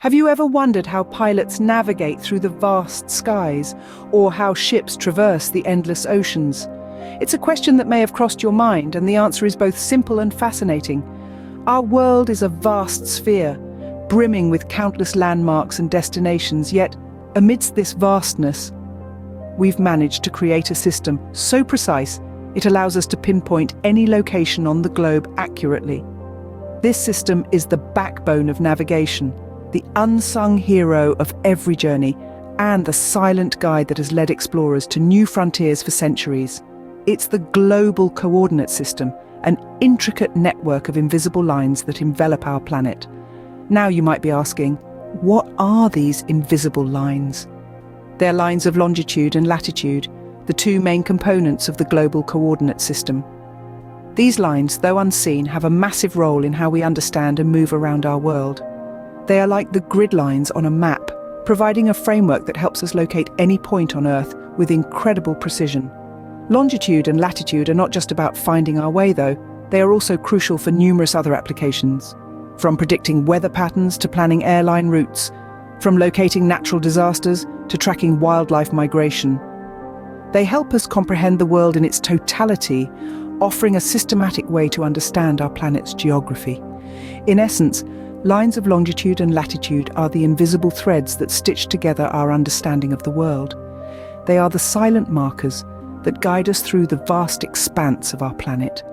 Have you ever wondered how pilots navigate through the vast skies, or how ships traverse the endless oceans? It's a question that may have crossed your mind, and the answer is both simple and fascinating. Our world is a vast sphere, brimming with countless landmarks and destinations, yet, amidst this vastness, we've managed to create a system so precise it allows us to pinpoint any location on the globe accurately. This system is the backbone of navigation, the unsung hero of every journey, and the silent guide that has led explorers to new frontiers for centuries. It's the global coordinate system, an intricate network of invisible lines that envelop our planet. Now you might be asking, what are these invisible lines? They're lines of longitude and latitude, the two main components of the global coordinate system. These lines, though unseen, have a massive role in how we understand and move around our world. They are like the grid lines on a map, providing a framework that helps us locate any point on Earth with incredible precision. Longitude and latitude are not just about finding our way, though. They are also crucial for numerous other applications, from predicting weather patterns to planning airline routes, from locating natural disasters to tracking wildlife migration. They help us comprehend the world in its totality, offering a systematic way to understand our planet's geography. In essence, lines of longitude and latitude are the invisible threads that stitch together our understanding of the world. They are the silent markers that guide us through the vast expanse of our planet,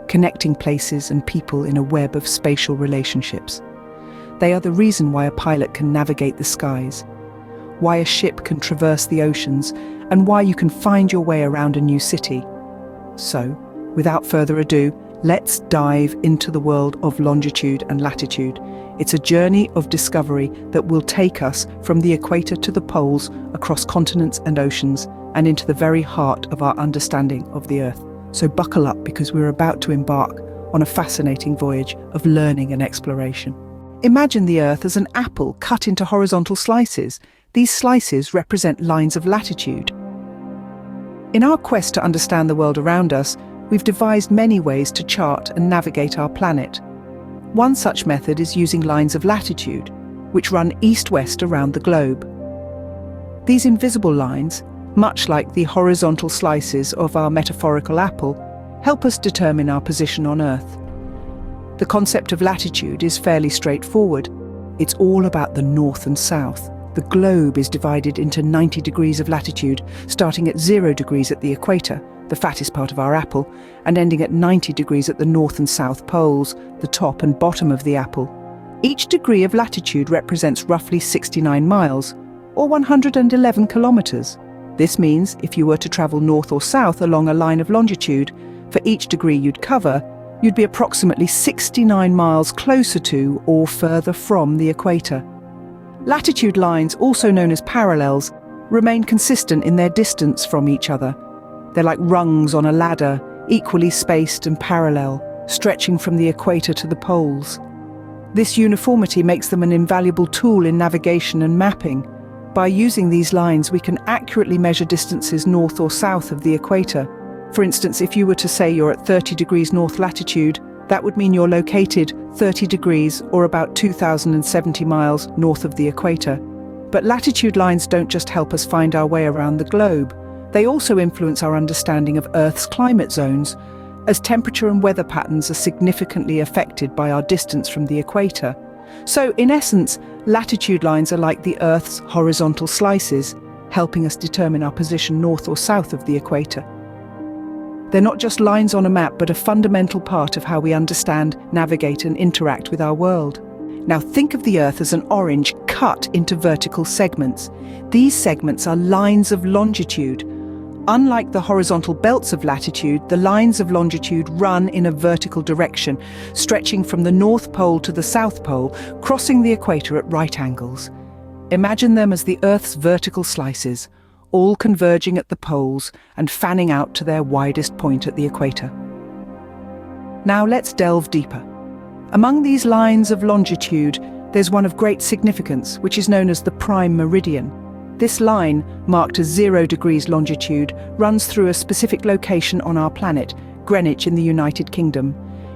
connecting places and people in a web of spatial relationships. They are the reason why a pilot can navigate the skies, why a ship can traverse the oceans, and why you can find your way around a new city. So, without further ado, let's dive into the world of longitude and latitude. It's a journey of discovery that will take us from the equator to the poles, across continents and oceans, and into the very heart of our understanding of the Earth. So buckle up, because we're about to embark on a fascinating voyage of learning and exploration. Imagine the Earth as an apple cut into horizontal slices. These slices represent lines of latitude. In our quest to understand the world around us, we've devised many ways to chart and navigate our planet. One such method is using lines of latitude, which run east-west around the globe. These invisible lines, much like the horizontal slices of our metaphorical apple, help us determine our position on Earth. The concept of latitude is fairly straightforward. It's all about the north and south. The globe is divided into 90 degrees of latitude, starting at 0 degrees at the equator, the fattest part of our apple, and ending at 90 degrees at the north and south poles, the top and bottom of the apple. Each degree of latitude represents roughly 69 miles, or 111 kilometers. This means if you were to travel north or south along a line of longitude, for each degree you'd cover, you'd be approximately 69 miles closer to or further from the equator. Latitude lines, also known as parallels, remain consistent in their distance from each other. They're like rungs on a ladder, equally spaced and parallel, stretching from the equator to the poles. This uniformity makes them an invaluable tool in navigation and mapping. By using these lines, we can accurately measure distances north or south of the equator. For instance, if you were to say you're at 30 degrees north latitude, that would mean you're located 30 degrees or about 2,070 miles north of the equator. But latitude lines don't just help us find our way around the globe. They also influence our understanding of Earth's climate zones, as temperature and weather patterns are significantly affected by our distance from the equator. So, in essence, latitude lines are like the Earth's horizontal slices, helping us determine our position north or south of the equator. They're not just lines on a map, but a fundamental part of how we understand, navigate, and interact with our world. Now think of the Earth as an orange cut into vertical segments. These segments are lines of longitude. Unlike the horizontal belts of latitude, the lines of longitude run in a vertical direction, stretching from the North Pole to the South Pole, crossing the equator at right angles. Imagine them as the Earth's vertical slices, all converging at the poles and fanning out to their widest point at the equator. Now let's delve deeper. Among these lines of longitude, there's one of great significance, which is known as the prime meridian. This line, marked as 0 degrees longitude, runs through a specific location on our planet, Greenwich in the United Kingdom.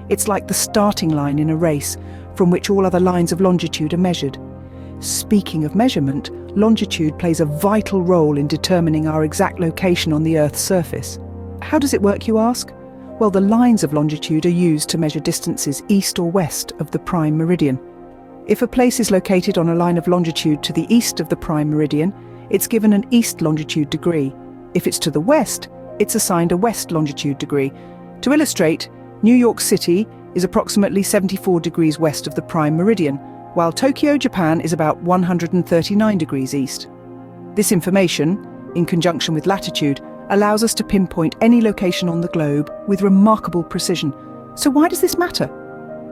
It's like the starting line in a race, from which all other lines of longitude are measured. Speaking of measurement, longitude plays a vital role in determining our exact location on the Earth's surface. How does it work, you ask? Well, the lines of longitude are used to measure distances east or west of the prime meridian. If a place is located on a line of longitude to the east of the prime meridian, it's given an east longitude degree. If it's to the west, it's assigned a west longitude degree. To illustrate, New York City is approximately 74 degrees west of the prime meridian, while Tokyo, Japan is about 139 degrees east. This information, in conjunction with latitude, allows us to pinpoint any location on the globe with remarkable precision. So why does this matter?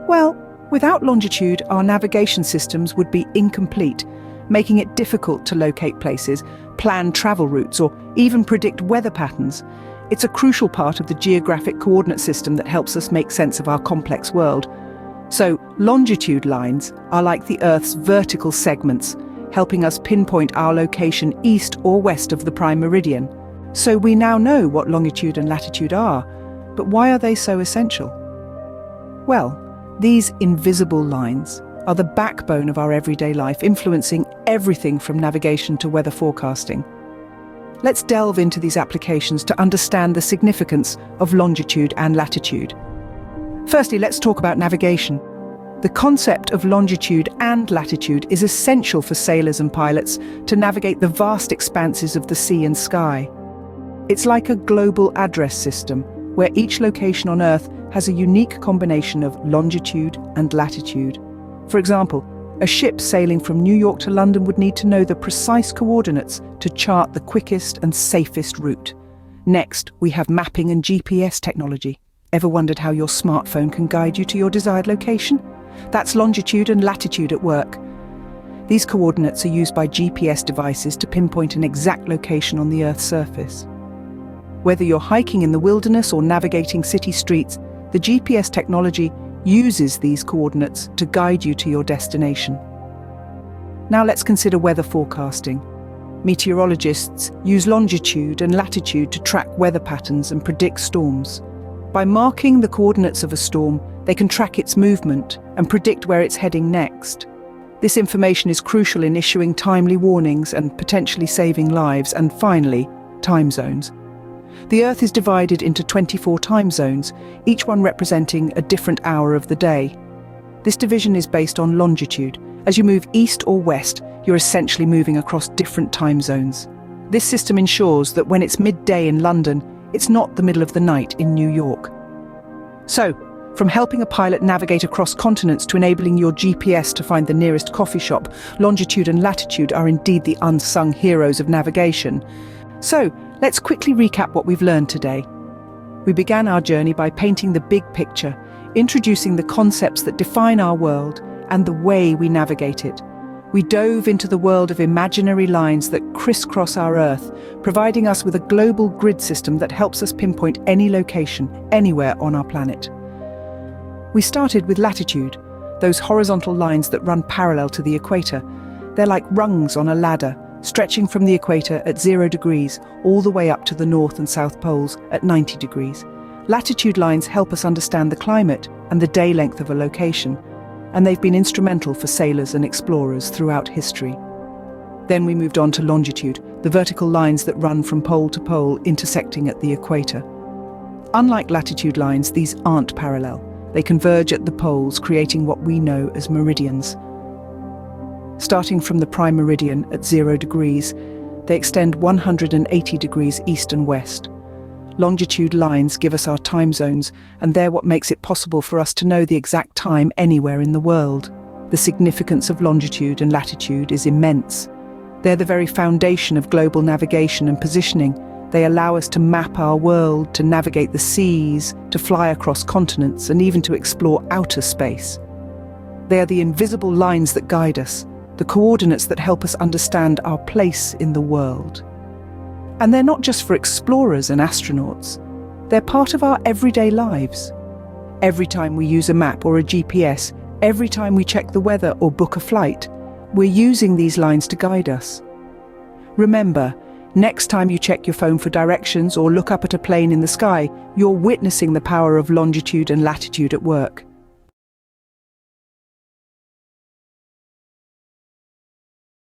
Well, without longitude, our navigation systems would be incomplete, making it difficult to locate places, plan travel routes, or even predict weather patterns. It's a crucial part of the geographic coordinate system that helps us make sense of our complex world. So, longitude lines are like the Earth's vertical segments, helping us pinpoint our location east or west of the prime meridian. So we now know what longitude and latitude are, but why are they so essential? Well, these invisible lines are the backbone of our everyday life, influencing everything from navigation to weather forecasting. Let's delve into these applications to understand the significance of longitude and latitude. Firstly, let's talk about navigation. The concept of longitude and latitude is essential for sailors and pilots to navigate the vast expanses of the sea and sky. It's like a global address system, where each location on Earth has a unique combination of longitude and latitude. For example, a ship sailing from New York to London would need to know the precise coordinates to chart the quickest and safest route. Next, we have mapping and GPS technology. Ever wondered how your smartphone can guide you to your desired location? That's longitude and latitude at work. These coordinates are used by GPS devices to pinpoint an exact location on the Earth's surface. Whether you're hiking in the wilderness or navigating city streets, the GPS technology uses these coordinates to guide you to your destination. Now let's consider weather forecasting. Meteorologists use longitude and latitude to track weather patterns and predict storms. By marking the coordinates of a storm, they can track its movement and predict where it's heading next. This information is crucial in issuing timely warnings and potentially saving lives. And finally, time zones. The Earth is divided into 24 time zones, each one representing a different hour of the day. This division is based on longitude. As you move east or west, you're essentially moving across different time zones. This system ensures that when it's midday in London, it's not the middle of the night in New York. So, from helping a pilot navigate across continents to enabling your GPS to find the nearest coffee shop, longitude and latitude are indeed the unsung heroes of navigation. So, let's quickly recap what we've learned today. We began our journey by painting the big picture, introducing the concepts that define our world and the way we navigate it. We dove into the world of imaginary lines that crisscross our Earth, providing us with a global grid system that helps us pinpoint any location, anywhere on our planet. We started with latitude, those horizontal lines that run parallel to the equator. They're like rungs on a ladder, stretching from the equator at 0 degrees all the way up to the North and South Poles at 90 degrees. Latitude lines help us understand the climate and the day length of a location, and they've been instrumental for sailors and explorers throughout history. Then we moved on to longitude, the vertical lines that run from pole to pole, intersecting at the equator. Unlike latitude lines, these aren't parallel. They converge at the poles, creating what we know as meridians. Starting from the prime meridian at 0 degrees, they extend 180 degrees east and west. Longitude lines give us our time zones, and they're what makes it possible for us to know the exact time anywhere in the world. The significance of longitude and latitude is immense. They're the very foundation of global navigation and positioning. They allow us to map our world, to navigate the seas, to fly across continents, and even to explore outer space. They are the invisible lines that guide us, the coordinates that help us understand our place in the world. And they're not just for explorers and astronauts. They're part of our everyday lives. Every time we use a map or a GPS, every time we check the weather or book a flight, we're using these lines to guide us. Remember, next time you check your phone for directions or look up at a plane in the sky, you're witnessing the power of longitude and latitude at work.